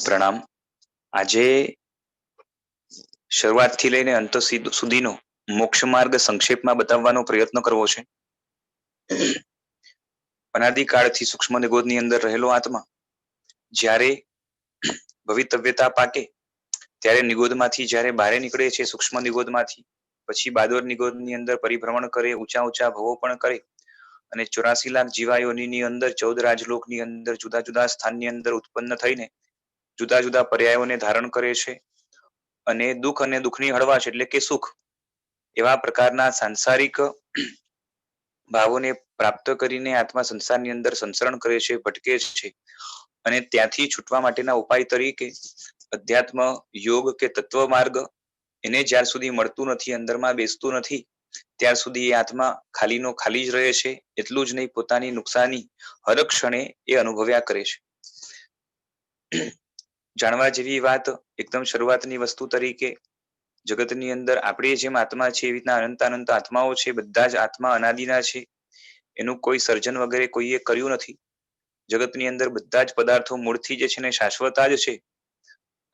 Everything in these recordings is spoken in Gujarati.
પ્રણામ. આજે શરૂઆતથી લઈને અંત સુધીનો મોક્ષ માર્ગ સંક્ષેપમાં બતાવવાનો પ્રયત્ન કરવો છે. અનાદિકાળથી સૂક્ષ્મ નિગોદની અંદર રહેલો આત્મા જ્યારે ભવિતવ્યતા પાકે ત્યારે નિગોદમાંથી જ્યારે બહાર નીકળે છે, સૂક્ષ્મ નિગોદમાંથી પછી બાદોર નિગોદની અંદર પરિભ્રમણ કરે, ઊંચા ઊંચા ભવો પણ કરે અને 84 લાખ જીવાયોની અંદર 14 રાજલોકની અંદર જુદા જુદા સ્થાનની અંદર ઉત્પન્ન થઈને જુદા જુદા પર્યાયોને ધારણ કરે છે અને દુઃખ અને દુઃખની હળવાશ એટલે કે સુખ એવા પ્રકારના સાંસારિક ભાવોને પ્રાપ્ત કરીને આત્મા સંસારની અંદર સંસરણ કરે છે, ભટકે છે અને ત્યાંથી છૂટવા માટેના ઉપાય તરીકે અધ્યાત્મ યોગ કે તત્વ માર્ગ એને જ્યાર સુધી મળતું નથી, અંદરમાં બેસતું નથી ત્યાર સુધી એ આત્મા ખાલીનો ખાલી જ રહે છે. એટલું જ નહીં, પોતાની નુકસાની હર ક્ષણે એ અનુભવ્યા કરે છે. જાણવા જેવી વાત એકદમ શરૂઆતની વસ્તુ તરીકે જગતની અંદર આપણે જેમ આત્મા છે એવી રીતના અનંત અનંત આત્માઓ છે. બધા જ આત્મા અનાદિના છે, એનું કોઈ સર્જન વગેરે કોઈએ કર્યું નથી. જગતની અંદર બધા જ પદાર્થો મૂળથી જે છે ને શાશ્વતા જ છે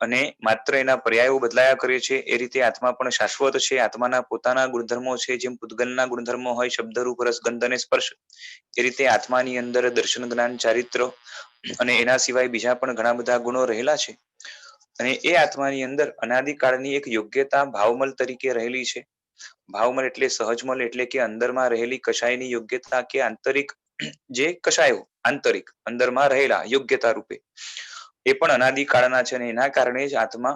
અને માત્ર એના પર્યાયો બદલાયા કરે છે. એ રીતે આત્મા પણ શાશ્વત છે. આત્માના પોતાના ગુણધર્મો છે, જેમ પૂતગલના ગુણધર્મો હોય શબ્દ રૂપ રસ ગંધ અને સ્પર્શ, એ રીતે આત્માની અંદર દર્શન જ્ઞાન ચારિત્ર અને એના સિવાય બીજા પણ ઘણા બધા ગુણો રહેલા છે. અને એ આત્માની અંદર અનાદિકાળની એક યોગ્યતા ભાવમલ તરીકે રહેલી છે. ભાવમલ એટલે સહજમલ, એટલે કે અંદરમાં રહેલી કશાયની યોગ્યતા કે આંતરિક જે કશાયો આંતરિક અંદરમાં રહેલા યોગ્યતા રૂપે એ પણ અનાદિકાળના છે અને એના કારણે જ આત્મા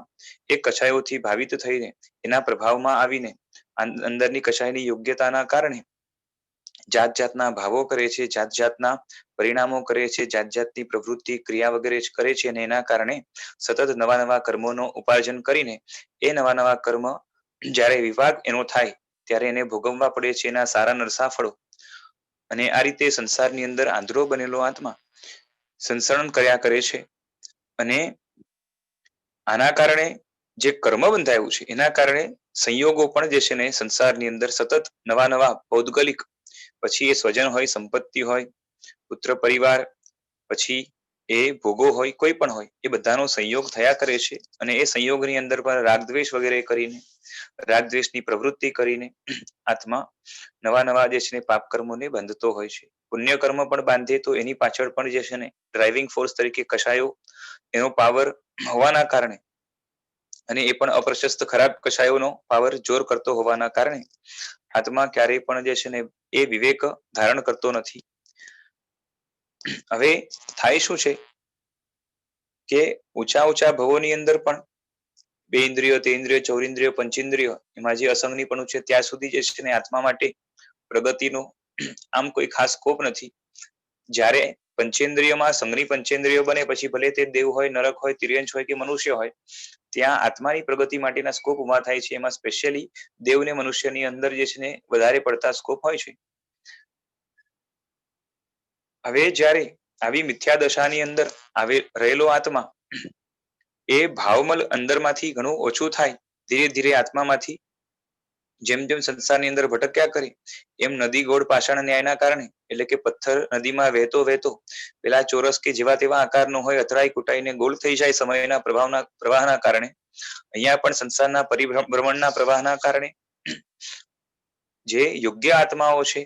એ કશાયોથી ભાવિત થઈને એના પ્રભાવમાં આવીને અંદરની કશાયની યોગ્યતાના કારણે જાત જાતના ભાવો કરે છે, જાત જાતના પરિણામો કરે છે, જાત જાતની પ્રવૃત્તિ ક્રિયા વગેરે કરે છે અને એના કારણે સતત નવા નવા કર્મોનો ઉપાર્જન કરીને એ નવા નવા કર્મ જ્યારે વિભાગ એનો થાય ત્યારે એને ભોગવવા પડે છે, એના સારા નરસા ફળો. અને આ રીતે સંસારની અંદર આંધળો બનેલો આત્મા સંસરણ કર્યા કરે છે અને આના કારણે જે કર્મ બંધાયું છે એના કારણે સંયોગો પણ જે છે ને સંસારની અંદર સતત નવા નવા પૌદ્ગલિક, પછી એ સ્વજન હોય, સંપત્તિ હોય, પુત્ર પરિવાર, પછી એ ભોગો હોય, કોઈ પણ હોય, એ બધાનો સંયોગ થયા કરે છે. અને એ સંયોગની અંદર પણ રાગદ્વેષ વગેરે કરીને, રાગદ્વેષની પ્રવૃત્તિ કરીને આત્મા નવા નવા જે છે ને પાપ કર્મોને બાંધતો હોય છે. પુણ્ય કર્મ પણ બાંધે તો એની પાછળ પણ જે છે ને ડ્રાઇવિંગ ફોર્સ તરીકે કશાયો એનો પાવર હોવાના કારણે અને એ પણ અપ્રશસ્ત ખરાબ કશાયોનો પાવર જોર કરતો હોવાના કારણે આત્મા ક્યારેય પણ જે છે ને એ વિવેક ધારણ કરતો નથી. હવે થાય શું છે કે ઊંચા ઊંચા ભવોની અંદર પણ બે ઇન્દ્રિયો, તે ઇન્દ્રિયો, ચૌરિન્દ્રિયો, પંચેન્દ્રિયો એમાં જે અસંગની પણ છે ત્યાં સુધી જે છે ને આત્મા માટે પ્રગતિનો આમ કોઈ ખાસ સ્કોપ નથી. જ્યારે પંચેન્દ્રિયોમાં સંઘની પંચેન્દ્રિયો બને પછી ભલે તે દેવ હોય, નરક હોય, તિર્યંશ હોય કે મનુષ્ય હોય, ત્યાં આત્માની પ્રગતિ માટેના સ્કોપ ઉભા થાય છે. એમાં સ્પેશિયલી દેવ ને મનુષ્યની અંદર જે છે ને વધારે પડતા સ્કોપ હોય છે. હવે જ્યારે આવી મિથ્યા દશાની અંદર રહેલો આત્મા એ ભાવમલ અંદરમાંથી ઘણું ઓછું થાય, ધીરે ધીરે આત્મામાંથી જેમ જેમ સંસારની અંદર ભટક્યા કરે એમ નદી ગોળ પાષાણ ન્યાયના કારણે, એટલે કે પથ્થર નદીમાં વહેતો વહેતો પેલા ચોરસ કે જેવા તેવા આકારનો હોય, અથડાઈ કુટાઈને ગોળ થઈ જાય સમયના પ્રવાહના કારણે. અહીંયા પણ સંસારના પરિભ્રમણના પ્રવાહના કારણે જે યોગ્ય આત્માઓ છે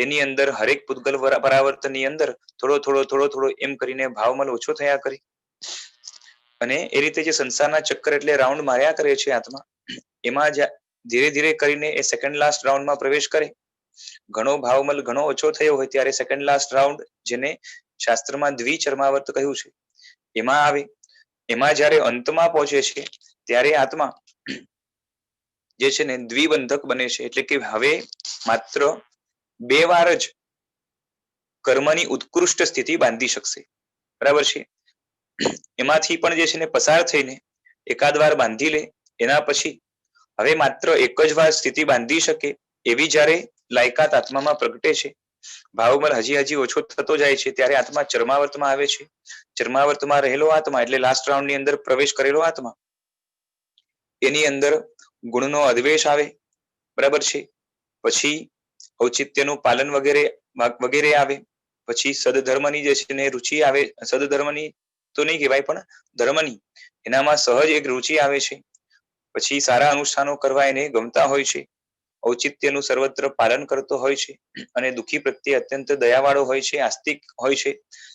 એની અંદર હરેક પૂતગલ પરાવર્તનની અંદર થોડો થોડો થોડો થોડો એમ કરીને ભાવમલ ઓછો થયા કરે અને એ રીતે જે સંસારના ચક્કર એટલે રાઉન્ડ માર્યા કરે છે આત્મા, એમાં ધીરે ધીરે કરીને એ સેકન્ડ લાસ્ટ રાઉન્ડમાં પ્રવેશ કરે. ઘણો ભાવમલ ઘણો ઓછો થયો હોય ત્યારે સેકન્ડ લાસ્ટ રાઉન્ડ, જેને શાસ્ત્રમાં દ્વિચર્માવર્ત કહ્યું છે, એમાં આવે. એમાં જયારે અંતમાં પહોંચે છે ત્યારે આત્મા જે છે ને દ્વિબંધક બને છે, એટલે કે હવે માત્ર 2 વાર જ કર્મની ઉત્કૃષ્ટ સ્થિતિ બાંધી શકશે. બરાબર છે. એમાંથી પણ જે છે ને પસાર થઈને એકાદ વાર બાંધી લે, એના પછી હવે માત્ર એક જ વાર સ્થિતિ બાંધી શકે એવી જયારે લાયકાત આત્મામાં પ્રગટે છે, ભાવમલ હજી ઓછો થતો જાય છે, ત્યારે આત્મા ચર્માવર્તમાં આવે છે. ચર્માવર્તમાં રહેલો આત્મા એટલે લાસ્ટ રાઉન્ડ ની અંદર પ્રવેશ કરેલો આત્મા, એની અંદર ગુણનો અદ્વેષ આવે. બરાબર છે. પછી ઔચિત્યનું પાલન વગેરે આવે. પછી સદધર્મની જે છે ને રુચિ આવે, સદધર્મની તો નહીં કહેવાય પણ ધર્મની એનામાં સહજ એક રુચિ આવે છે. પછી સારા અનુષ્ઠાનો કરવા એને ગમતા હોય છે. ઔચિત્યનું સર્વત્ર પાલન કરતો હોય છે અને દુઃખી પ્રત્યે અત્યંત દયાવાળો હોય છે, આસ્તિક હોય છે.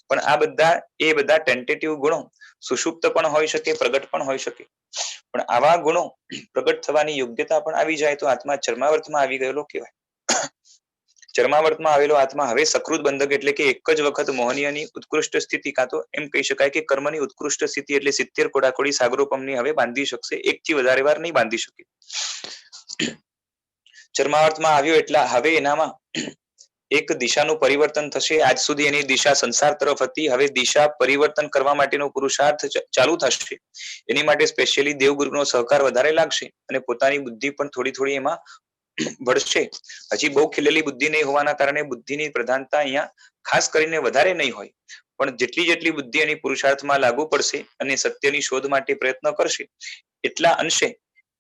પણ આ બધા ટેન્ટેટિવ ગુણો સુષુપ્ત પણ હોઈ શકે, પ્રગટ પણ હોઈ શકે. પણ આવા ગુણો પ્રગટ થવાની યોગ્યતા પણ આવી જાય તો આત્મા ચર્માવર્તમાં આવી ગયેલો કહેવાય. ચર્માવર્તમાં આવેલો આત્મા હવે સકૃત બંધક એટલે કે એક જ વખત મોહનીયની ઉત્કૃષ્ટ સ્થિતિ, કાં તો એમ કહી શકાય કે કર્મની ઉત્કૃષ્ટ સ્થિતિ એટલે 70 કોડાકોડી સાગરોપમની હવે બાંધી શકશે, એકથી વધારે વાર નહીં બાંધી શકે. ચર્માવર્તમાં આવ્યો એટલે હવે એનામાં એક દિશાનું પરિવર્તન થશે. આજ સુધી એની દિશા સંસાર તરફ હતી, હવે દિશા પરિવર્તન કરવા માટેનો પુરુષાર્થ ચાલુ થશે. એની માટે સ્પેશિયલી દેવગુરુનો સહકાર વધારે લાગશે અને પોતાની બુદ્ધિ પણ થોડી થોડી એમાં ભળશે. હજી બહુ ખીલેલી બુદ્ધિ નહીં હોવાના કારણે બુદ્ધિની પ્રધાનતા અહીંયા ખાસ કરીને વધારે નહીં હોય, પણ જેટલી બુદ્ધિ એની પુરુષાર્થમાં લાગુ પડશે અને સત્યની શોધ માટે પ્રયત્ન કરશે એટલા અંશે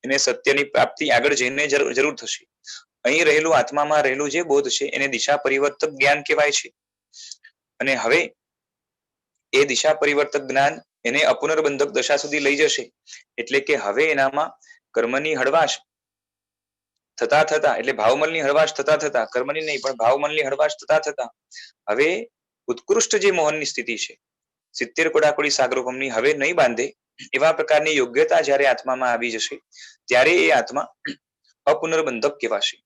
એને સત્યની પ્રાપ્તિ આગળ જઈને જરૂર થશે. અહીં રહેલું આત્મામાં રહેલું જે બોધ છે એને દિશા પરિવર્તક જ્ઞાન કહેવાય છે. અને હવે એ દિશા પરિવર્તક જ્ઞાન એને અપુનર્બંધક દશા સુધી લઈ જશે. એટલે કે હવે એનામાં કર્મની હળવાશ થતા એટલે ભાવમલની હળવાશ થતા કર્મની નહીં પણ ભાવમલની હળવાશ થતા હવે ઉત્કૃષ્ટ જે મોહનની સ્થિતિ છે, 70 કોડાકોડી સાગરોપમની હવે નહીં બાંધે એવા પ્રકારની યોગ્યતા જ્યારે આત્મામાં આવી જશે ત્યારે એ આત્મા અપુનર્બંધક કહેવાશે.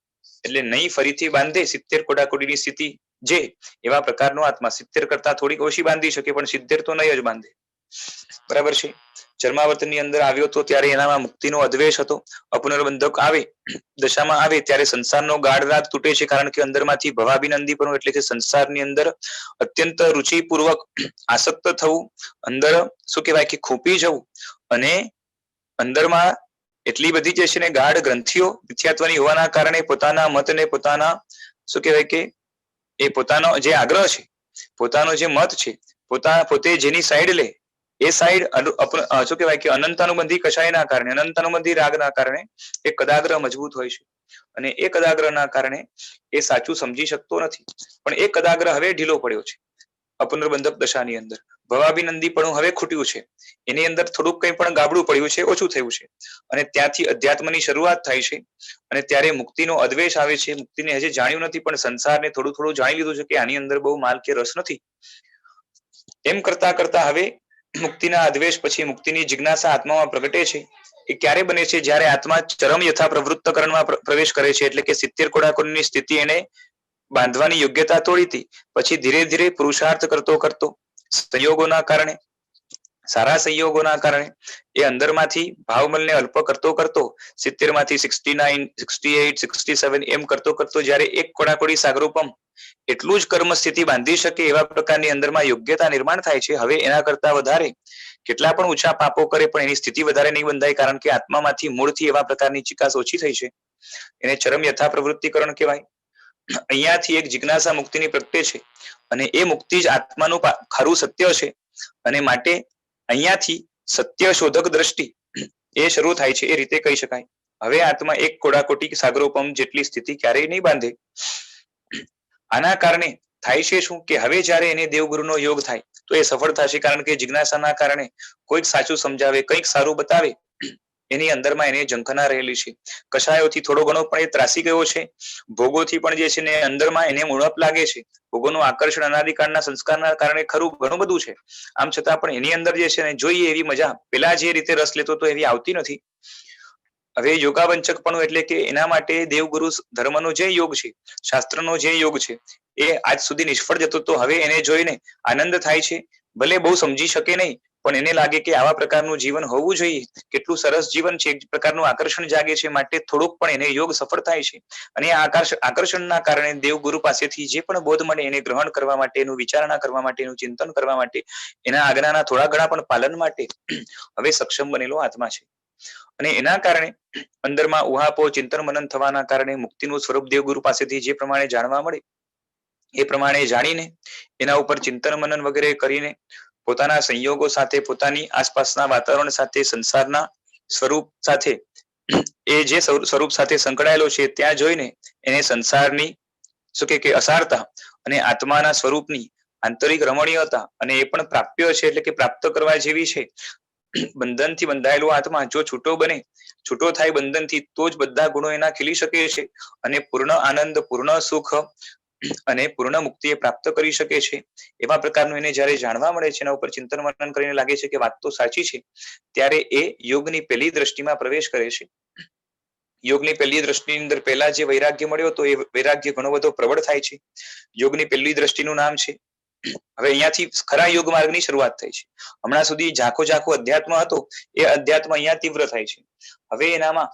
એટલે નહીં ફરીથી બાંધે 70 કોડાકોડીની સ્થિતિ જે એવા પ્રકારનો આત્મા 70 કરતા થોડીક ઓછી બાંધી શકે, પણ 70 તો નહીં જ બાંધે. બરાબર છે. ચર્માવર્તનની અંદર આવ્યો તો ત્યારે એનામાં મુક્તિનો અદ્વેષ હતો. અપુનર્બંધક આવે દશામાં આવે ત્યારે સંસારનો ગાઢ રાગ તૂટે છે, કારણ કે અંદરમાંથી ભવાભિનંદી પણ એટલે કે સંસારની અંદર અત્યંત રુચિપૂર્વક આસક્ત થવું, અંદર શું કહેવાય કે ખૂંપી જવું અને અંદરમાં એટલી બધી જે છે ને ગાઢ ગ્રંથિઓ મિથ્યાત્વની હોવાના કારણે પોતાના મતને પોતાના શું કહેવાય કે એ પોતાનો જે આગ્રહ છે, પોતાનો જે મત છે, પોતે જેની સાઈડ લે એ સાઈડ શું કહેવાય કે અનંતાનુબંધી કશાયના કારણે, અનંતાનુબંધી રાગના કારણે એ કદાગ્રહ મજબૂત હોય છે અને એ કદાગ્રહના કારણે એ સાચું સમજી શકતો નથી. પણ એ કદાગ્રહ હવે ઢીલો પડ્યો છે. અપુનર્બંધક દશાની અંદર ભવાભિનંદી પણ હવે ખૂટ્યું છે, એની અંદર થોડુંક કંઈ પણ ગાબડું પડ્યું છે, ઓછું થયું છે અને ત્યાંથી અધ્યાત્મની શરૂઆત થાય છે અને ત્યારે મુક્તિનો અદ્વેષ આવે છે. મુક્તિને હજી જાણ્યું નથી પણ સંસારને થોડું જાણી લીધું છે કે આની અંદર બહુ માલ કે રસ નથી. એમ કરતા કરતા હવે મુક્તિના અદ્વેષ પછી મુક્તિની જિજ્ઞાસા આત્મામાં પ્રગટે છે. એ ક્યારે બને છે? જ્યારે આત્મા ચરમ યથા પ્રવૃત્તકરણમાં પ્રવેશ કરે છે. એટલે કે 70 કોડાકોડીની સ્થિતિ એને બાંધવાની યોગ્યતા તોડી હતી, પછી ધીરે ધીરે પુરુષાર્થ કરતો સંયોગોના કારણે, સારા સંયોગોના કારણે એ અંદરમાંથી ભાવમલને અલ્પ કરતો 70 માંથી 69, 68, 67 એમ કરતો જ્યારે એક કોડાકોડી સાગરોપમ એટલું જ કર્મ સ્થિતિ બાંધી શકે એવા પ્રકારની અંદરમાં યોગ્યતા નિર્માણ થાય છે. હવે એના કરતા વધારે કેટલા પણ ઊંચા પાપો કરે પણ એની સ્થિતિ વધારે નહીં બંધાય, કારણ કે આત્મામાંથી મૂળથી એવા પ્રકારની ચિકાસ ઓછી થઈ છે. એને ચરમ યથા પ્રવૃત્તિકરણ કહેવાય. અહીંયાથી એક જિજ્ઞાસા મુક્તિની પ્રગટે છે અને એ મુક્તિ જ આત્માનું ખરું સત્ય છે અને માટે અહીંયાથી સત્ય શોધક દ્રષ્ટિ એ શરૂ થાય છે, એ રીતે કહી શકાય. હવે આત્મા એક કોડાકોટી સાગરોપમ જેટલી સ્થિતિ ક્યારેય નહીં બાંધે. આના કારણે થાય છે શું કે હવે જ્યારે એને દેવગુરુનો યોગ થાય તો એ સફળ થશે, કારણ કે જિજ્ઞાસાના કારણે કોઈક સાચું સમજાવે, કંઈક સારું બતાવે, એની અંદરમાં એને ઝંખના રહેલી છે. કશાયોથી થોડો ઘણો પણ એ ત્રાસી ગયો છે, ભોગોથી પણ જે છે ને અંદરમાં એને ઉણપ લાગે છે. ભોગોનું આકર્ષણ અનાદિકાળના સંસ્કારના કારણે ખરું ઘણું બધું છે, આમ છતાં પણ એની અંદર જે છે ને જોઈએ એવી મજા પેલા જે રીતે રસ લેતો તો એવી આવતી નથી. હવે યોગાવંચકપણું એટલે કે એના માટે દેવગુરુ ધર્મનો જે યોગ છે, શાસ્ત્રનો જે યોગ છે એ આજ સુધી નિષ્ફળ જતો તો હવે એને જોઈને આનંદ થાય છે. ભલે બહુ સમજી શકે નહીં પણ એને લાગે કે આવા પ્રકારનું જીવન હોવું જોઈએ, કેટલું સરસ જીવન છે, એક પ્રકારનું આકર્ષણ જાગે છે, માટે થોડુંક પણ એને યોગ સફળ થાય છે. અને આ આકર્ષણના કારણે દેવગુરુ પાસેથી જે પણ બોધ મળે એને ગ્રહણ કરવા માટે, એનું વિચારણા કરવા માટે, એનું ચિંતન કરવા માટે, એના આજ્ઞાના થોડા ઘણા પણ પાલન માટે હવે સક્ષમ બનેલો આત્મા છે. અને એના કારણે અંદરમાં ઉહાપો ચિંતન મનન થવાના કારણે મુક્તિનું સ્વરૂપ દેવગુરુ પાસેથી જે પ્રમાણે જાણવા મળે એ પ્રમાણે જાણીને એના ઉપર ચિંતન મનન વગેરે કરીને પોતાના સંયોગો સાથે, પોતાની આસપાસના વાતાવરણ સાથે, સંસારના સ્વરૂપ સાથે, એ જે સ્વરૂપ સાથે સંકળાયેલો છે ત્યાં જોઈને એને સંસારની શું કે અસારતા અને આત્માના સ્વરૂપની આંતરિક રમણીયતા અને એ પણ પ્રાપ્ય છે એટલે કે પ્રાપ્ત કરવા જેવી છે. બંધનથી બંધાયેલો આત્મા જો છૂટો બને, છૂટો થાય બંધનથી, તો જ બધા ગુણો એના ખીલી શકે છે અને પૂર્ણ આનંદ, પૂર્ણ સુખ અને પૂર્ણ મુક્તિ એ પ્રાપ્ત કરી શકે છે. એવા પ્રકારનું એને જયારે જાણવા મળે છે, એના ઉપર ચિંતન વર્ણન કરીને લાગે છે કે વાત તો સાચી છે, ત્યારે એ યોગની પહેલી દ્રષ્ટિમાં પ્રવેશ કરે છે. યોગની પહેલી દ્રષ્ટિની અંદર પહેલા જે વૈરાગ્ય મળ્યો હતો, એ વૈરાગ્ય ઘણો બધો પ્રબળ થાય છે. યોગની પહેલી દ્રષ્ટિનું નામ છે. હવે અહીંયાથી ખરા યોગ માર્ગની શરૂઆત થઈ છે. હમણાં સુધી ઝાંખો ઝાંખો અધ્યાત્મ હતો, એ અધ્યાત્મ અહીંયા તીવ્ર થાય છે. હવે એનામાં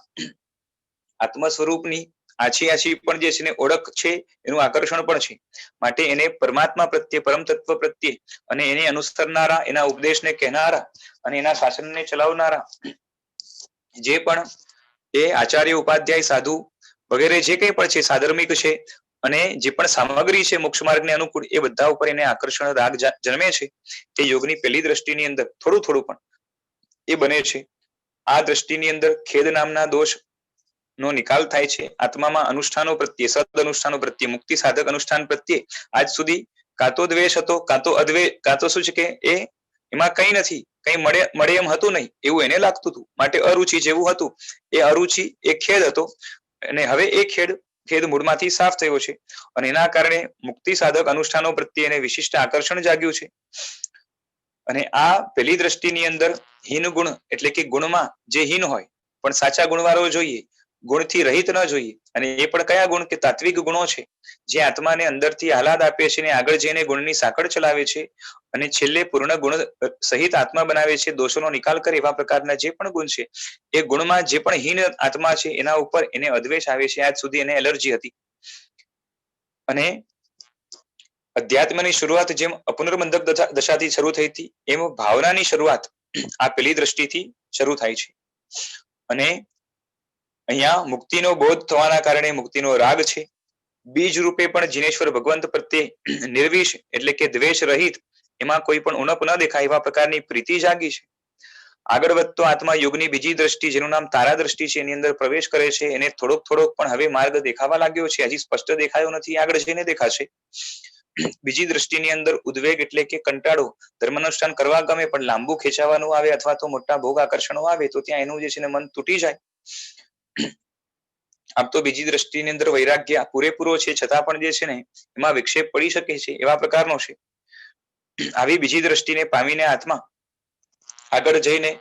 આત્મ સ્વરૂપની આછી આછી પણ જે છે ને ઓળખ છે, એનું આકર્ષણ પણ છે. માટે એને પરમાત્મા પ્રત્યે, પરમ તત્વ પ્રત્યે અને એને અનુસરનારા, એના ઉપદેશને કહેનારા અને એના શાસનને ચલાવનારા જે પણ એ આચાર્ય, ઉપાધ્યાય, સાધુ વગેરે જે કંઈ પણ છે, સાધર્મિક છે અને જે પણ સામગ્રી છે મોક્ષ માર્ગને અનુકૂળ, એ બધા ઉપર એને આકર્ષણ રાગ જન્મે છે. તે યોગની પહેલી દ્રષ્ટિની અંદર થોડું થોડું પણ એ બને છે. આ દ્રષ્ટિની અંદર ખેદ નામના દોષ નો નિકાલ થાય છે. આત્મામાં અનુષ્ઠાનો પ્રત્યે, સદ અનુષ્ઠાનો પ્રત્યે, મુક્તિ સાધક અનુષ્ઠાન પ્રત્યે આજ સુધી કાં તો દ્વેષ હતો, કાં તો અદ્વેષ, કાં તો શું છે કે એમાં કઈ નથી, કઈ મળે એમ હતું નહીં એવું એને લાગતું હતું. માટે અરુચિ જેવું હતું, એ અરુચિ એ ખેદ હતો અને હવે એ ખેદ મૂળમાંથી સાફ થયો છે અને એના કારણે મુક્તિ સાધક અનુષ્ઠાનો પ્રત્યે એને વિશિષ્ટ આકર્ષણ જાગ્યું છે. અને આ પહેલી દ્રષ્ટિની અંદર હીન ગુણ એટલે કે ગુણમાં જે હીન હોય પણ સાચા ગુણવાળો જોઈએ, ગુણથી રહિત ન જોઈએ. અને એ પણ કયા ગુણ? કે તાત્વિક ગુણો છે, જે આત્માને અંદરથી આહલાદ આપે છે ને આગળ જઈને ગુણની સાંકળ ચલાવે છે અને છેલ્લે પૂર્ણ ગુણ સહિત આત્મા બનાવે છે, દોષોનો નિકાલ કરે એવા પ્રકારના જે પણ ગુણ છે, એ ગુણમાં જે પણ હીન આત્મા છે એના ઉપર એને અદ્વેષ આવે છે. આજ સુધી એને એલર્જી હતી. અને અધ્યાત્મની શરૂઆત જેમ અપુનર્બંધક દશાથી શરૂ થઈ હતી, એમ ભાવનાની શરૂઆત આ પેલી દ્રષ્ટિથી શરૂ થાય છે. અને અહીંયા મુક્તિનો બોધ થવાના કારણે મુક્તિનો રાગ છે. બીજ રૂપે પણ જીનેશ્વર ભગવંત પ્રત્યે નિર્વિષ એટલે કે દ્વેષ રહિત, એમાં કોઈ પણ ઉણપ ન દેખાય એવા પ્રકારની પ્રીતિ જાગી છે. આગળ વધતો આત્મા યોગની બીજી દ્રષ્ટિ, જેનું નામ તારા દ્રષ્ટિ છે, એની અંદર પ્રવેશ કરે છે. એને થોડોક થોડોક પણ હવે માર્ગ દેખાવા લાગ્યો છે. હજી સ્પષ્ટ દેખાયો નથી, આગળ જઈને દેખાશે. બીજી દ્રષ્ટિની અંદર ઉદ્વેગ એટલે કે કંટાળો, ધર્માનુષ્ઠાન કરવા ગમે પણ લાંબુ ખેંચાવાનું આવે અથવા તો મોટા ભોગ આકર્ષણો આવે તો ત્યાં એનું જે છે ને મન તૂટી જાય. આમ તો બીજી દ્રષ્ટિની અંદર વૈરાગ્ય પૂરેપૂરો છે, છતાં પણ જે છે ને એમાં વિક્ષેપ પડી શકે છે એવા પ્રકારનો છે. આવી બીજી દ્રષ્ટિને પામીને આત્મા આગળ જઈને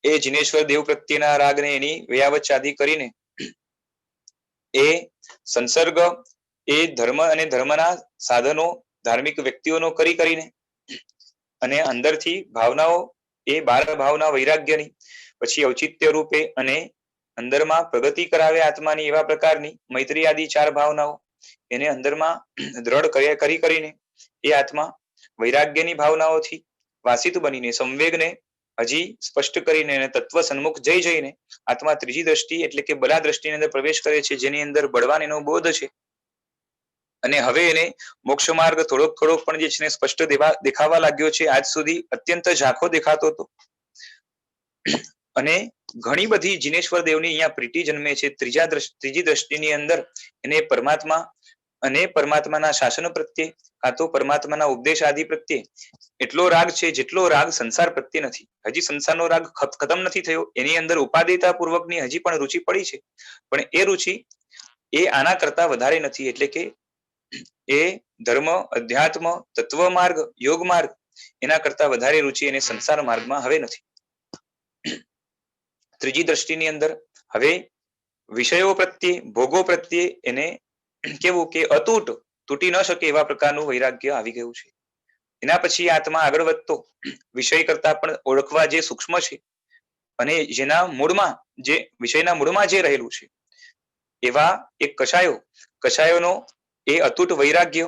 એ જીનેશ્વર દેવ પ્રત્યેના રાગને એની વ્યાવચ્છાદી કરીને એ સંસર્ગ, એ ધર્મ અને ધર્મના સાધનો ધાર્મિક વ્યક્તિઓનો કરીને અને અંદરથી ભાવનાઓ, એ બાર ભાવના વૈરાગ્યની, પછી ઔચિત્ય રૂપે અને અંદરમાં પ્રગતિ કરાવે આત્માની એવા પ્રકારની મૈત્રી આદિ 4 ભાવનાઓ એને અંદરમાં દ્રઢ કરીને એ આત્મા વૈરાગ્યની ભાવનાઓથી વાસિત બનીને સંવેગને હજી સ્પષ્ટ કરીને તત્વ સન્મુખ જઈને આત્મા ત્રીજી દ્રષ્ટિ એટલે કે બલા દ્રષ્ટિની અંદર પ્રવેશ કરે છે, જેની અંદર બળવાન એનો બોધ છે. અને હવે એને મોક્ષ માર્ગ થોડોક થોડોક પણ જે છે સ્પષ્ટ દેખાવા લાગ્યો છે. આજ સુધી અત્યંત ઝાંખો દેખાતો હતો અને ઘણી બધી જીનેશ્વર દેવની અહીંયા પ્રીતિ જન્મે છે. ત્રીજી દ્રષ્ટિની અંદર એને પરમાત્મા અને પરમાત્માના શાસન પ્રત્યે, કાં તો પરમાત્માના ઉપદેશ આદિ પ્રત્યે એટલો રાગ છે જેટલો રાગ સંસાર પ્રત્યે નથી. હજી સંસારનો રાગ ખતમ નથી થયો, એની અંદર ઉપાદેયતા પૂર્વકની હજી પણ રુચિ પડી છે, પણ એ રુચિ એ આના કરતા વધારે નથી. એટલે કે એ ધર્મ, અધ્યાત્મ, તત્વ માર્ગ, યોગ માર્ગ એના કરતા વધારે રુચિ એને સંસાર માર્ગમાં હવે નથી. ત્રીજી દ્રષ્ટિની અંદર હવે વિષયો પ્રત્યે, ભોગો પ્રત્યે એને કેવું કે અતૂટ, તૂટી ન શકે એવા પ્રકારનું વૈરાગ્ય આવી ગયું છે. એના પછી આત્મા આગળ વધતો વિષય કરતા પણ ઓળખવા જે સૂક્ષ્મ છે અને જેના મૂળમાં, જે વિષયના મૂળમાં જે રહેલું છે એવા એક કષાયોનો એ અતૂટ વૈરાગ્ય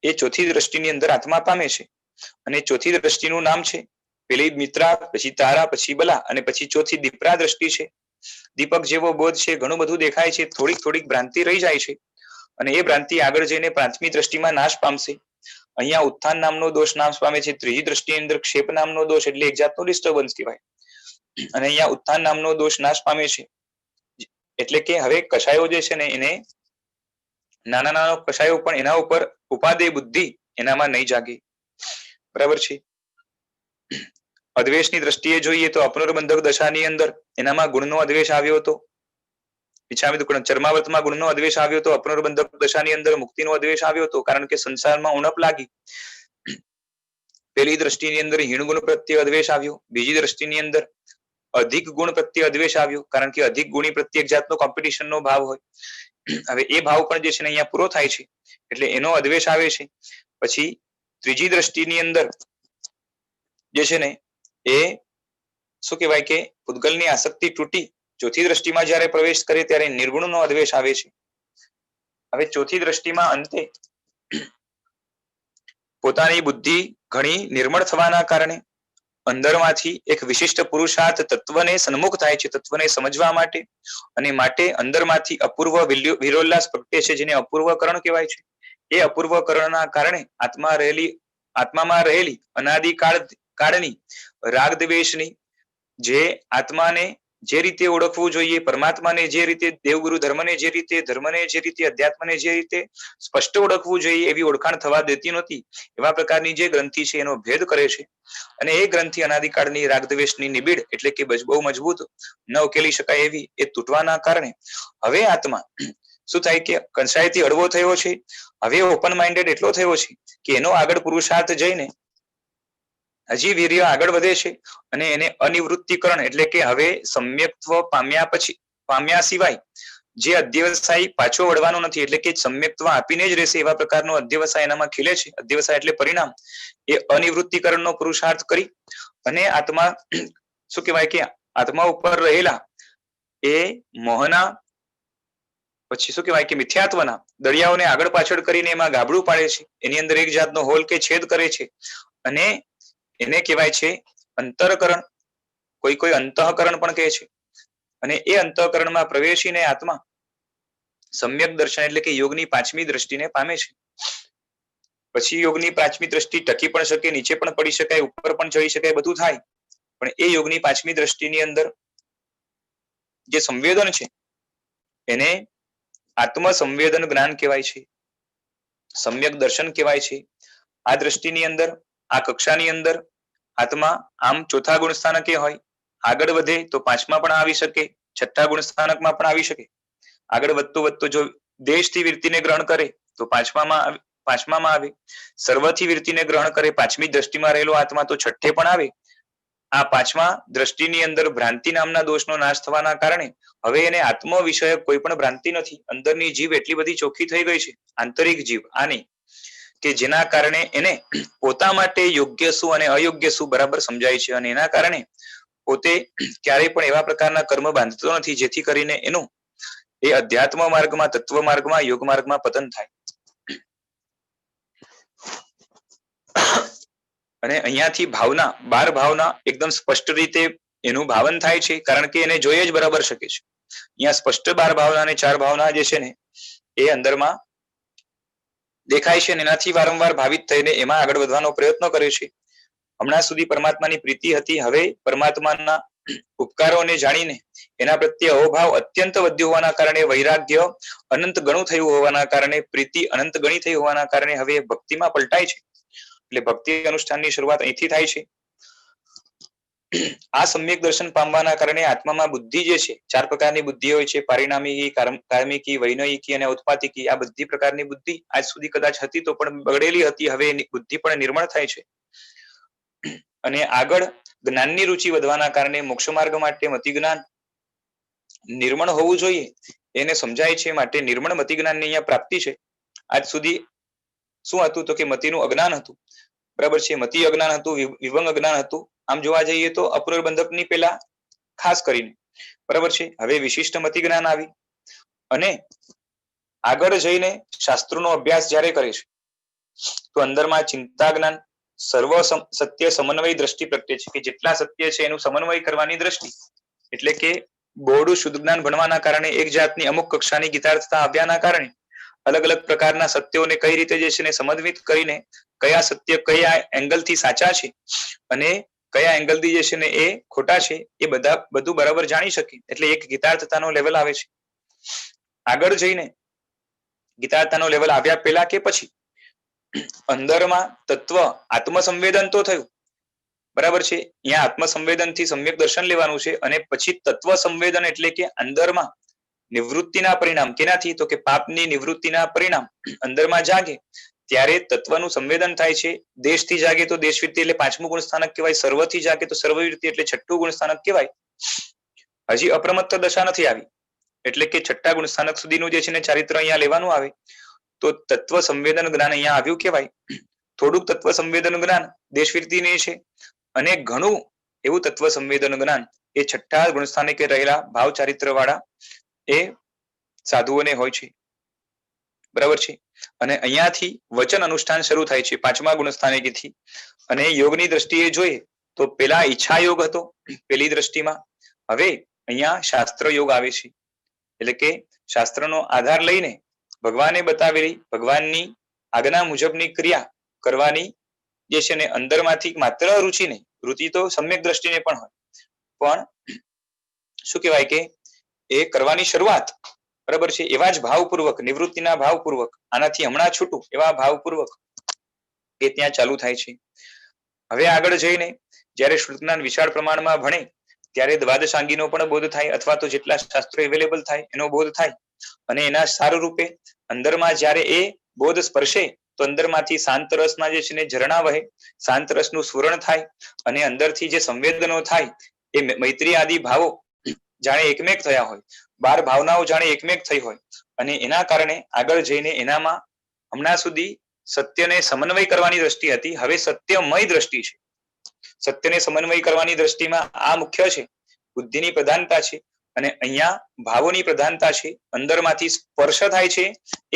એ ચોથી દ્રષ્ટિની અંદર આત્મા પામે છે. અને ચોથી દ્રષ્ટિનું નામ છે, પેલી મિત્રા, પછી તારા, પછી બલા અને પછી ચોથી દીપરા દ્રષ્ટિ છે. દીપક જેવો બોધ છે, ઘણું બધું દેખાય છે, થોડીક થોડીક ભ્રાંતિ રહી જાય છે અને એ ભ્રાંતિ આગળ જઈને પાંચમી દ્રષ્ટિમાં નાશ પામશે. અહીંયા ઉત્થાન નામનો દોષ નાશ પામે છે. ત્રીજી દ્રષ્ટિની અંદર ક્ષેપ નામનો દોષ એટલે એક જાતનો ડિસ્ટર્બન્સ કહેવાય. અને અહીંયા ઉત્થાન નામનો દોષ નાશ પામે છે. એટલે કે હવે કષાયો જે છે ને એને નાના નાના કષાયો પણ એના ઉપર ઉપાદેય બુદ્ધિ એનામાં નહીં જાગે. બરાબર છે. અદ્વેષની દ્રષ્ટિએ જોઈએ તો અપૂર્વબંધક દશાની અંદર એનામાં ગુણનો અદ્વેષ આવ્યો હતો. ચર્માવર્તમાં ગુણનો અદ્વેષ આવ્યો હતો. અપૂર્વબંધક દશાની અંદર મુક્તિનો અદ્વેષ આવ્યો હતો, કારણ કે સંસારમાં ઉણપ લાગી. પેલી દ્રષ્ટિની અંદર હીણ ગુણ પ્રત્યે અદ્વેષ આવ્યો. બીજી દ્રષ્ટિની અંદર અધિક ગુણ પ્રત્યે અદ્વેષ આવ્યો, કારણ કે અધિક ગુણી પ્રત્યે એક જાતનો કોમ્પિટિશનનો ભાવ હોય. હવે એ ભાવ પણ જે છે ને અહીંયા પૂરો થાય છે, એટલે એનો અદ્વેષ આવે છે. પછી ત્રીજી દ્રષ્ટિની અંદર જે છે ને એ શું કહેવાય કે પૂતગલની આસક્તિ તૂટી ચોથી દ્રષ્ટિમાં જ્યારે પ્રવેશ કરે ત્યારે નિર્ગુણનો અદ્વેષ આવે છે. હવે ચોથી દ્રષ્ટિમાં અંતે પોતાની બુદ્ધિ ઘણી નિર્મળ થવાના કારણે અંદરમાંથી એક વિશિષ્ટ પુરુષાર્થ તત્વને સન્મુખ થાય છે, તત્વને સમજવા માટે. અને માટે અંદરમાંથી અપૂર્વ વિરોલ્લાસ પ્રગટે છે, જેને અપૂર્વકરણ કહેવાય છે. એ અપૂર્વકરણના કારણે આત્મામાં રહેલી અનાદિકાળની રાગ દ્વેષની, જે આત્માને જે રીતે ઓળખવું જોઈએ, પરમાત્માને જે રીતે, દેવગુરુ ધર્મને જે રીતે, અધ્યાત્મને જે રીતે સ્પષ્ટ ઓળખવું જોઈએ એવી ઓળખાણ થવા દેતી નહોતી. એવા પ્રકારની જે ગ્રંથિ છે એનો ભેદ કરે છે. અને એ ગ્રંથિ અનાદિકાળની રાગદ્વેષની નિબીડ એટલે કે બહુ મજબૂત ન ઉકેલી શકાય એવી એ તૂટવાના કારણે હવે આત્મા શું થાય કે કંસાઈથી હળવો થયો છે. હવે ઓપન માઇન્ડેડ એટલો થયો છે કે એનો આગળ પુરુષાર્થ જઈને હજી વીર્ય આગળ વધે છે. અને એને અનિવૃત્તિકરણ એટલે કે હવે સમ્યક્ત્વ પામ્યા સિવાય જે અધ્યવસાય પાછો વળવાનો નથી, એટલે કે સમ્યક્ત્વ આપીને જ રહેશે એવા પ્રકારનો અધ્યવસાય એનામાં ખીલે છે. અધ્યવસાય એટલે પરિણામ. એ અનિવૃત્તિકરણનો પુરુષાર્થ કરી અને આત્મા શું કહેવાય કે આત્મા ઉપર રહેલા એ મોહના, પછી શું કહેવાય કે મિથ્યાત્વના દરિયાઓને આગળ પાછળ કરીને એમાં ગાબડું પાડે છે. એની અંદર એક જાતનો હોલ કે છેદ કરે છે. અને એને કહેવાય છે અંતરકરણ, કોઈ અંતઃકરણ પણ કહે છે. અને એ અંતઃકરણમાં પ્રવેશીને આત્મા સમ્યક દર્શન એટલે કે યોગની પાંચમી દ્રષ્ટિને પામે છે. પછી યોગની પાંચમી દ્રષ્ટિ ટકી પણ શકે, નીચે પણ પડી શકાય, ઉપર પણ જઈ શકાય, બધું થાય. પણ એ યોગની પાંચમી દ્રષ્ટિની અંદર જે સંવેદન છે એને આત્મ સંવેદન જ્ઞાન કહેવાય છે, સમ્યક દર્શન કહેવાય છે. આ દ્રષ્ટિની અંદર, આ કક્ષાની અંદર આત્મા આમ ચોથા ગુણ સ્થાનકે હોય, આગળ વધે તો પાંચમા પણ આવી શકે, છઠ્ઠા ગુણ સ્થાનકમાં પણ આવી શકે. આગળ વધતો જો દેશથી વૃત્તિને ગ્રહણ કરે તો પાંચમામાં આવે. સર્વથી વૃત્તિને ગ્રહણ કરે પાંચમી દ્રષ્ટિમાં રહેલો આત્મા તો છઠ્ઠે પણ આવે. આ પાંચમા દ્રષ્ટિની અંદર ભ્રાંતિ નામના દોષનો નાશ થવાના કારણે હવે એને આત્મ વિષયક કોઈ પણ ભ્રાંતિ નથી. અંદરની જીવ એટલી બધી ચોખ્ખી થઈ ગઈ છે, આંતરિક જીવ આની, કે જેના કારણે એને પોતા માટે યોગ્ય શું અને અયોગ્ય શું બરાબર સમજાય છે. અને એના કારણે પોતે ક્યારેય પણ એવા પ્રકારના કર્મ બાંધતો નથી જેથી કરીને એનું એ અધ્યાત્મ માર્ગમાં, તત્વ માર્ગમાં, યોગ માર્ગમાં પતન થાય. અને અહીંયાથી ભાવના, 12 ભાવના એકદમ સ્પષ્ટ રીતે એનું ભાવન થાય છે, કારણ કે એને જોઈએ જ બરાબર શકે છે. અહીંયા સ્પષ્ટ 12 ભાવના અને 4 ભાવના જે છે ને એ અંદરમાં દેખાય છે. અને એનાથી વારંવાર ભાવિત થઈને એમાં આગળ વધવાનો પ્રયત્ન કરે છે. હમણાં સુધી પરમાત્માની પ્રીતિ હતી, હવે પરમાત્માના ઉપકારોને જાણીને એના પ્રત્યે અહોભાવ અત્યંત વધ્યો હોવાના કારણે, વૈરાગ્ય અનંત ગણું થયું હોવાના કારણે, પ્રીતિ અનંત ગણી થઈ હોવાના કારણે હવે ભક્તિમાં પલટાય છે. એટલે ભક્તિ અનુષ્ઠાનની શરૂઆત અહીંથી થાય છે. આ સમ્યક દર્શન પામવાના કારણે આત્મામાં બુદ્ધિ જે છે, 4 પ્રકારની બુદ્ધિ હોય છે, પારિણામિકી, કાર્મિકી, વૈનયિકી અને ઉત્પાતિકી. આ બધી પ્રકારની બુદ્ધિ આજ સુધી કદાચ હતી તો પણ બગડેલી હતી, હવે એની બુદ્ધિ પણ નિર્મળ થાય છે. અને આગળ જ્ઞાનની રુચિ વધવાના કારણે મોક્ષ માર્ગ માટે મતિ જ્ઞાન નિર્મળ હોવું જોઈએ એને સમજાય છે. માટે નિર્મળ મતિ જ્ઞાનની અહીંયા પ્રાપ્તિ છે. આજ સુધી શું હતું તો કે મતિનું અજ્ઞાન હતું, બરાબર છે. મતિ અજ્ઞાન હતું, વિભંગ અજ્ઞાન હતું. આમ જોવા જઈએ તો અપૂર્વ બંધકની પેલા ખાસ કરીને, બરાબર છે. હવે વિશિષ્ટ મતિ જ્ઞાન આવી અને આગળ જઈને શાસ્ત્રોનો અભ્યાસ જ્યારે કરે છે તો અંદરમાં ચિંતા જ્ઞાન, સર્વ સત્ય સમન્વય દ્રષ્ટિ પ્રગટે છે, કે જેટલા સત્ય છે એનું સમન્વય કરવાની દ્રષ્ટિ. એટલે કે બોર્ડ શુદ્ધ જ્ઞાન ભણવાના કારણે એક જાતની અમુક કક્ષાની ગીતાર્થતા આવ્યાના કારણે અલગ અલગ પ્રકારના સત્યોને કઈ રીતે જે છે ને સમન્વિત કરીને કયા સત્ય કયા એંગલથી સાચા છે અને કયા એંગલથી જે છે ને એ ખોટા છે એ બધું બરાબર જાણી શકે. એટલે એક ગીતાર્થતાનો લેવલ આવે છે. આગળ જઈને ગીતાર્થતાનો લેવલ આવ્યા પહેલા કે પછી અંદરમાં તત્વ આત્મસંવેદન તો થયું, બરાબર છે, અહીંયા આત્મસંવેદન થી સમ્યક દર્શન લેવાનું છે, અને પછી તત્વ સંવેદન એટલે કે અંદરમાં નિવૃત્તિના પરિણામ, કેનાથી? તો કે પાપની નિવૃત્તિના પરિણામ અંદરમાં જાગે ત્યારે તત્વનું સંવેદન થાય છે. દેશથી જાગે તો દેશવૃત્તિ એટલે પાંચમું ગુણ સ્થાનક કહેવાય, સર્વથી જાગે તો સર્વવૃત્તિ એટલે છઠ્ઠું ગુણ સ્થાનક કહેવાય. હજી અપ્રમત્ત દશા નથી આવી, એટલે કે છઠ્ઠા ગુણ સ્થાનક સુધીનું જે છે ને ચારિત્ર અહીંયા લેવાનું આવે, તો તત્વ સંવેદન જ્ઞાન અહીંયા આવ્યું કહેવાય. થોડુંક તત્વ સંવેદન જ્ઞાન દેશવૃત્તિને છે, અને ઘણું એવું તત્વ સંવેદન જ્ઞાન એ છઠ્ઠા ગુણ સ્થાનકે રહેલા ભાવ ચારિત્ર વાળા એ સાધુઓને હોય છે, બરાબર છે. અને અહીંયાથી વચન અનુષ્ઠાન શરૂ થાય છે પાંચમા ગુણ સ્થાનેથી. અને યોગની દ્રષ્ટિએ જોઈએ તો પેલા ઈચ્છા યોગ હતો પેલી દ્રષ્ટિમાં, હવે અહીંયા શાસ્ત્ર યોગ આવે છે, એટલે કે શાસ્ત્રનો આધાર લઈને ભગવાને બતાવેલી ભગવાનની આજ્ઞા મુજબની ક્રિયા કરવાની જે છે ને અંદરમાંથી માત્ર રુચિ નહીં, રુચિ તો સમ્યક દ્રષ્ટિને પણ હોય, પણ શું કહેવાય કે એ કરવાની શરૂઆત, બરાબર છે, એવા જ ભાવપૂર્વક, નિવૃત્તિના ભાવપૂર્વક, આનાથી હમણાં છૂટું એવા ભાવપૂર્વક એ ત્યાં ચાલુ થાય છે. હવે આગળ જઈને જ્યારે શ્રુત જ્ઞાન વિશાળ પ્રમાણમાં ભણે ત્યારે દ્વાદશાંગીનો પણ બોધ થાય, અથવા તો જેટલા શાસ્ત્રો અવેલેબલ થાય એનો બોધ થાય, અને એના સારું રૂપે અંદરમાં જ્યારે એ બોધ સ્પર્શે તો અંદરમાંથી શાંત રસના જે છે ને ઝરણા વહે, શાંત રસનું સ્ફુરણ થાય, અને અંદરથી જે સંવેદનો થાય એ મૈત્રી આદિ ભાવો જાણે એકમેક થયા હોય, 12 ભાવનાઓ જાણે એકમેક થઈ હોય, અને એના કારણે આગળ જઈને એનામાં હમણાં સુધી સત્યને સમન્વય કરવાની દ્રષ્ટિ હતી, હવે સત્યમય દ્રષ્ટિ છે. સત્યને સમન્વય કરવાની દ્રષ્ટિમાં આ મુખ્ય છે, બુદ્ધિની પ્રધાનતા છે, અને અહીંયા ભાવોની પ્રધાનતા છે. અંદરમાંથી સ્પર્શ થાય છે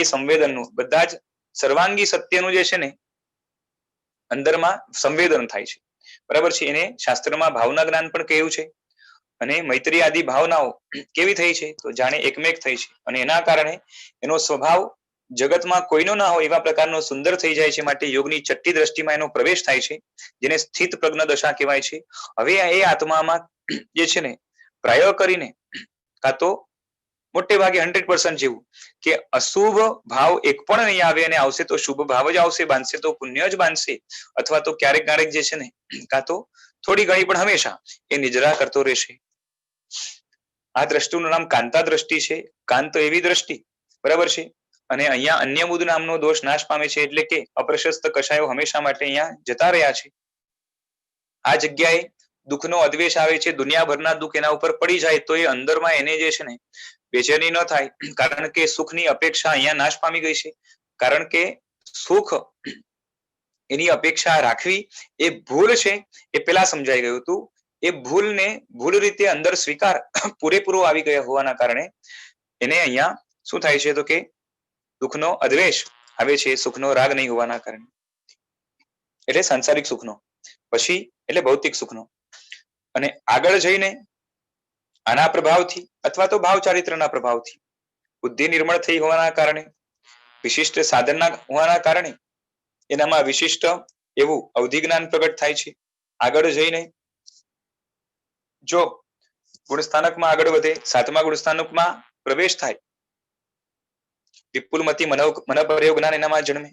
એ સંવેદનનું, બધા જ સર્વાંગી સત્યનું જે છે ને અંદરમાં સંવેદન થાય છે, બરાબર છે. એને શાસ્ત્રમાં ભાવના જ્ઞાન પણ કહ્યું છે. અને મૈત્રી આદિ ભાવનાઓ કેવી થઈ છે? તો જાણે એકમેક થઈ છે, અને એના કારણે એનો સ્વભાવ જગતમાં કોઈનો ના હોય એવા પ્રકારનો સુંદર થઈ જાય છે. માટે યોગની છઠ્ઠી દ્રષ્ટિમાં એનો પ્રવેશ થાય છે, જેને સ્થિત પ્રજ્ઞ દશા કહેવાય છે. હવે એ આત્મામાં જે છે ને પ્રાય કરીને કાં તો મોટે ભાગે 100% જેવું કે અશુભ ભાવ એક પણ નહીં આવે, અને આવશે તો શુભ ભાવ જ આવશે, બાંધશે તો પુણ્ય જ બાંધશે, અથવા તો ક્યારેક ક્યારેક જે છે ને કાં તો થોડી ઘણી પણ હંમેશા એ નિજરા કરતો રહેશે. આ દ્રષ્ટિનું નામ કાંતા દ્રષ્ટિ છે. કાંત એવી દ્રષ્ટિ, બરાબર છે. અને અહીંયા અન્ય બુદ્ધ નામનો દોષ નાશ પામે છે, એટલે કે અપ્રશસ્ત કષાયો હંમેશા માટે અહીંયા જતા રહ્યા છે. આ જગ્યાએ દુઃખનો અદ્વેષ આવે છે, દુનિયાભરના દુઃખ એના ઉપર પડી જાય તો એ અંદરમાં એને જે છે ને બેચેની ન થાય, કારણ કે સુખની અપેક્ષા અહીંયા નાશ પામી ગઈ છે. કારણ કે સુખ એની અપેક્ષા રાખવી એ ભૂલ છે, એ પેલા સમજાઈ ગયું હતું. એ ભૂલને ભૂલ રીતે અંદર સ્વીકાર પૂરેપૂરો આવી ગયા હોવાના કારણે એને અહીંયા શું થાય છે? તો કે દુઃખનો અદ્વેષ આવે છે, સુખનો રાગ નહીં હોવાના કારણે, એટલે સાંસારિક સુખનો, પછી એટલે ભૌતિક સુખનો. અને આગળ જઈને આના પ્રભાવથી અથવા તો ભાવ ચારિત્રના પ્રભાવથી બુદ્ધિ નિર્મળ થઈ હોવાના કારણે, વિશિષ્ટ સાધનના હોવાના કારણે એનામાં વિશિષ્ટ એવું અવધિ જ્ઞાન પ્રગટ થાય છે. આગળ જઈને જો ગુણસ્થાનકમાં આગળ વધે, 7મા ગુણસ્થાનકમાં પ્રવેશ થાય, વિપુલમતી મનોપર્યોગ જ્ઞાન એનામાં જન્મે,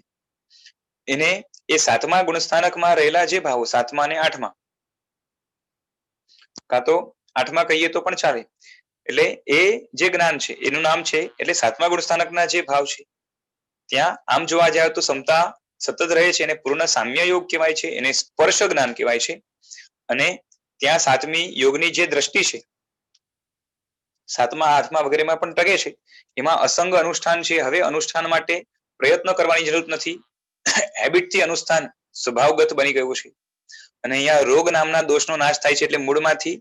એને એ 7મા ગુણસ્થાનકમાં રહેલા જે ભાવો 7મા અને 8મા, કાં તો 8મા કહીએ તો પણ ચાલે, એટલે એ જે જ્ઞાન છે એનું નામ છે, એટલે 7મા ગુણસ્થાનકના જે ભાવ છે ત્યાં આમ જોવા જાય તો ક્ષમતા સતત રહે છે, એને પૂર્ણ સામ્ય યોગ કહેવાય છે, એને સ્પર્શ જ્ઞાન કહેવાય છે. અને ત્યાં 7મી યોગની જે દ્રષ્ટિ છે 7મા 8મા વગેરેમાં પણ ટકે છે, એમાં અસંગ અનુષ્ઠાન છે. હવે અનુષ્ઠાન માટે પ્રયત્ન કરવાની જરૂર નથી, હેબિટથી અનુષ્ઠાન સ્વભાવગત બની ગયું છે. અને અહીંયા રોગ નામના દોષનો નાશ થાય છે, એટલે મૂળમાંથી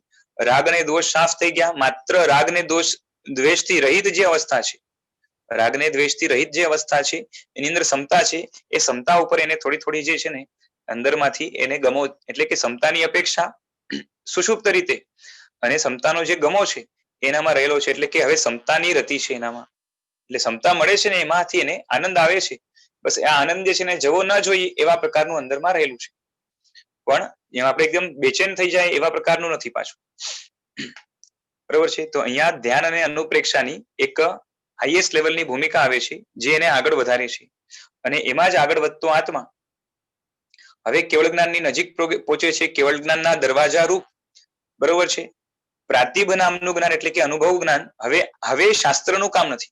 રાગ અને દોષ સાફ થઈ ગયા. માત્ર રાગ ને દોષ દ્વેષથી રહિત જે અવસ્થા છે, રાગ ને દ્વેષથી રહિત જે અવસ્થા છે એની અંદર ક્ષમતા છે, એ ક્ષમતા ઉપર એને થોડી થોડી જે છે ને અંદરમાંથી એને ગમો, એટલે કે ક્ષમતાની અપેક્ષા સુષુપ્ત રીતે, અને ક્ષમતાનો જે ગમો છે એનામાં રહેલો છે, એટલે કે હવે ક્ષમતાની રતિ છે એનામાં, એટલે ક્ષમતા મળે છે ને એમાંથી એને આનંદ આવે છે. બસ આ આનંદ જે છે ને જવો ન જોઈએ એવા પ્રકારનું અંદરમાં રહેલું છે, પણ એમાં આપણે એકદમ બેચેન થઈ જાય એવા પ્રકારનું નથી પાછું, બરોબર છે. તો અહીંયા ધ્યાન અને અનુપ્રેક્ષાની એક હાઈએસ્ટ લેવલની ભૂમિકા આવે છે, જે એને આગળ વધારે છે. અને એમાં જ આગળ વધતો આત્મા હવે કેવળ જ્ઞાનની નજીક પહોંચે છે, કેવળ જ્ઞાનના દરવાજા રૂપ, બરોબર છે. પ્રાતિભ નામનું જ્ઞાન એટલે કે અનુભવ જ્ઞાન હવે શાસ્ત્રનું કામ નથી.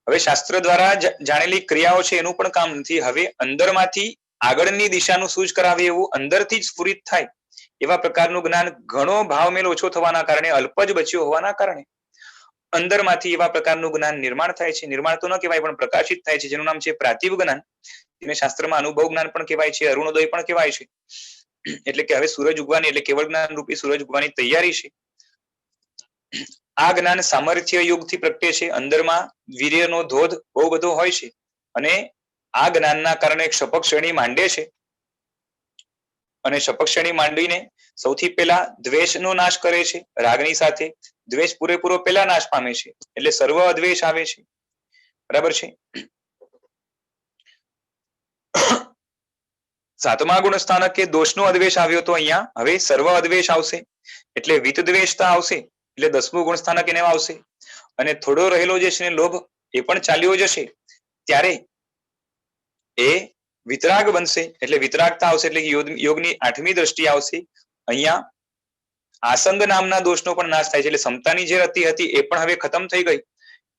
હવે શાસ્ત્ર દ્વારા જાણેલી ક્રિયાઓ છે એનું પણ કામ નથી. હવે અંદરમાંથી આગળની દિશાનું સૂઝ કરાવે એવું અંદરથી જ સ્ફુરિત થાય એવા પ્રકારનું જ્ઞાન ઘણો ભાવમેલ ઓછો થવાના કારણે, અલ્પ જ બચ્યો હોવાના કારણે અંદરમાંથી એવા પ્રકારનું જ્ઞાન નિર્માણ થાય છે. નિર્માણ તો ન કહેવાય પણ પ્રકાશિત થાય છે, જેનું નામ છે પ્રાતિભ જ્ઞાન. એને શાસ્ત્રમાં અનુભવ જ્ઞાન પણ કહેવાય છે, અરુણોદય પણ કહેવાય છે. એટલે કે હવે સૂરજ ઉગવાની એટલે કેવળ જ્ઞાન રૂપી સૂરજ ઉગવાની તૈયારી છે. આ જ્ઞાન સામર્થ્ય યુગથી પ્રગટે છે. અંદરમાં વીર્યનો ધોધ બહુ બધો હોય છે અને આ જ્ઞાનના કારણે શપક શ્રેણી માંડે છે. અને શપક શ્રેણી માંડીને સૌથી પહેલા દ્વેષનો નાશ કરે છે. રાગની સાથે દ્વેષ પૂરેપૂરો પહેલા નાશ પામે છે, એટલે સર્વ અદ્વેષ આવે છે. બરાબર છે. સાતમા ગુણ સ્થાનકે દોષનો અદ્વેષ આવ્યો તો અહીંયા હવે સર્વ અદ્વેષ આવશે, એટલે વિત દ્વેષતા આવશે, એટલે 10મું ગુણ સ્થાનક એને આવશે. અને થોડો રહેલો જે છે લોભ એ પણ ચાલ્યો જશે, ત્યારે એ વિતરાગ બનશે, એટલે વિતરાગતા આવશે, એટલે યોગની 8મી દ્રષ્ટિ આવશે. અહીંયા આસંગ નામના દોષનો પણ નાશ થાય છે, એટલે સમતાની જે રતિ હતી એ પણ હવે ખતમ થઈ ગઈ.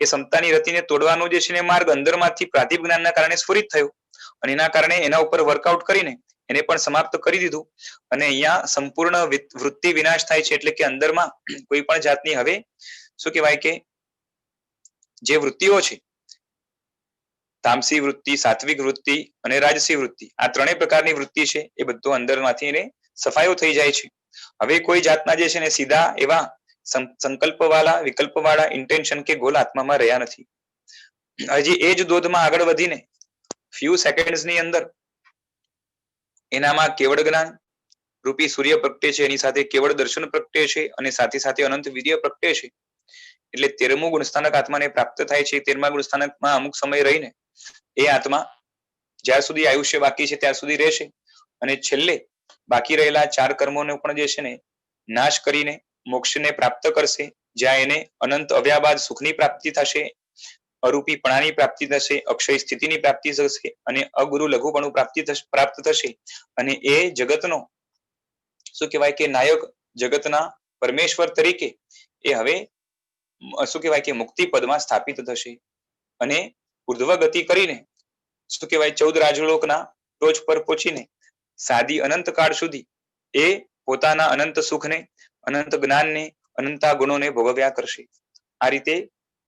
એ સમતાની રતિને તોડવાનો જે છે માર્ગ અંદરમાંથી પ્રાતિભ જ્ઞાનના કારણે સ્ફુરિત થયો અને એના કારણે એના ઉપર વર્કઆઉટ કરીને એને પણ સમાપ્ત કરી દીધું. અને અહીંયા સંપૂર્ણ વૃત્તિ વિનાશ થાય છે, એટલે કે અંદરમાં કોઈ પણ જાતની હવે શું કહેવાય કે જે વૃત્તિઓ છે, તામસી વૃત્તિ, સાત્વિક વૃત્તિ અને રાજસી વૃત્તિ, આ ત્રણેય પ્રકારની વૃત્તિ છે એ બધું અંદરમાંથી એને સફાયો થઈ જાય છે. હવે કોઈ જાતના જે છે ને સીધા એવા સંકલ્પવાળા, વિકલ્પવાળા ઇન્ટેન્શન કે ગોલ આત્મામાં રહ્યા નથી. હજી એ જ દોધમાં આગળ વધીને ફ્યુ સેકન્ડ્સની અંદર એનામાં કેવળ જ્ઞાન રૂપી સૂર્ય પ્રગટે છે, એની સાથે કેવળ દર્શન પ્રગટે છે અને સાથે સાથે અનંત વીર્ય પ્રગટે છે. એટલે 13મું ગુણસ્થાનક આત્માને પ્રાપ્ત થાય છે. 13મા ગુણસ્થાનકમાં અમુક સમય રહીને એ આત્મા જ્યાં સુધી આયુષ્ય બાકી છે ત્યાં સુધી રહેશે અને છેલ્લે બાકી રહેલા 4 કર્મોને પણ જે છે ને નાશ કરીને મોક્ષને પ્રાપ્ત કરશે, જ્યાં એને અનંત અવ્યાબાદ સુખની પ્રાપ્તિ થશે, અરૂપીપણાની પ્રાપ્તિ થશે, અક્ષય સ્થિતિની પ્રાપ્તિ થશે અને અગુરુ લઘુપણું પ્રાપ્ત થશે. અને એ જગતનો શું કહેવાય કે નાયક, જગતના પરમેશ્વર તરીકે એ હવે શું કહેવાય કે મુક્તિ પદમાં સ્થાપિત થશે અને ઉર્ધ્વ ગતિ કરીને શું કહેવાય 14 રાજલોકના ટોચ પર પહોંચીને સાદી અનંત કાળ સુધી એ પોતાના અનંત સુખને, અનંત જ્ઞાનને, અનંતા ગુણોને ભોગવ્યા કરશે. આ રીતે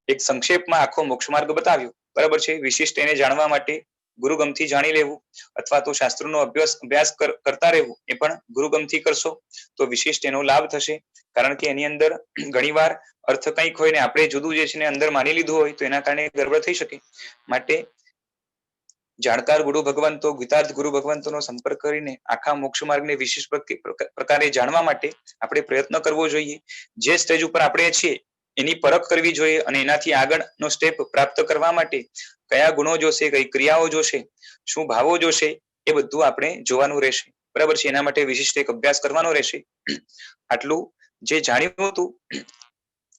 એક સંક્ષેપમાં આખો મોક્ષ માર્ગ બતાવ્યો. બરાબર છે. વિશિષ્ટ એને જાણવા માટે ગુરુગમથી જાણી લેવું અથવા તો શાસ્ત્રોનો અભ્યાસ કરતા રહેવું, એ પણ ગુરુગમથી કરશો તો વિશિષ્ટ એનો લાભ થશે. કારણ કે એની અંદર ઘણીવાર અર્થ કંઈક હોય ને આપણે જુદું જે છે ને અંદર માની લીધું હોય તો એના કારણે ગડબડ થઈ શકે. માટે જાણકાર ગુરુ ભગવંતો, ગીતાર્થ ગુરુ ભગવંતોનો સંપર્ક કરીને આખા મોક્ષ માર્ગને વિશેષ પ્રકારે જાણવા માટે આપણે પ્રયત્ન કરવો જોઈએ. જે સ્ટેજ ઉપર આપણે છીએ એની પરખ કરવી જોઈએ અને એનાથી આગળનો સ્ટેપ પ્રાપ્ત કરવા માટે કયા ગુણો જોશે, કઈ ક્રિયાઓ જોશે, શું ભાવો જોશે, એ બધું આપણે જોવાનું રહેશે. બરાબર છે. એના માટે વિશિષ્ટ એક અભ્યાસ કરવાનો રહેશે. આટલું જે જાણ્યું હતું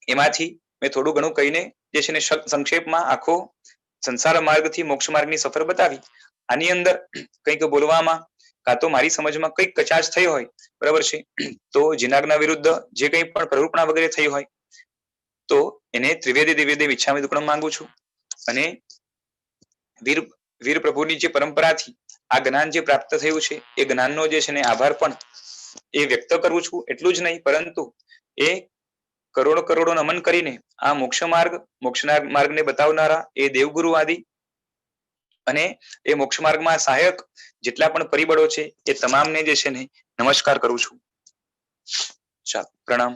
એમાંથી મેં થોડું ઘણું કહીને જે છે ને સંક્ષેપમાં આખો સંસાર માર્ગથી મોક્ષ માર્ગની સફર બતાવી. આની અંદર કંઈક બોલવામાં કાં તો મારી સમજમાં કંઈક કચાશ થઈ હોય, બરાબર છે, તો જીનાગના વિરુદ્ધ જે કંઈ પણ પ્રરૂપણા વગેરે થઈ હોય તો એને ત્રિવેદી દિવ્યદેવ ઈચ્છામી દુક્કડમ માંગુ છું. અને વીર પ્રભુની જે પરંપરાથી આ જ્ઞાન જે પ્રાપ્ત થયું છે એ જ્ઞાનનો જે છે ને આભાર પણ એ વ્યક્ત કરું છું. એટલું જ નહીં પરંતુ એ કરોડો નમન કરીને આ મોક્ષના માર્ગને બતાવનારા એ દેવગુરુ આદિ અને એ મોક્ષ માર્ગમાં સહાયક જેટલા પણ પરિબળો છે એ તમામને જે છે ને નમસ્કાર કરું છું. ચાલો, પ્રણામ.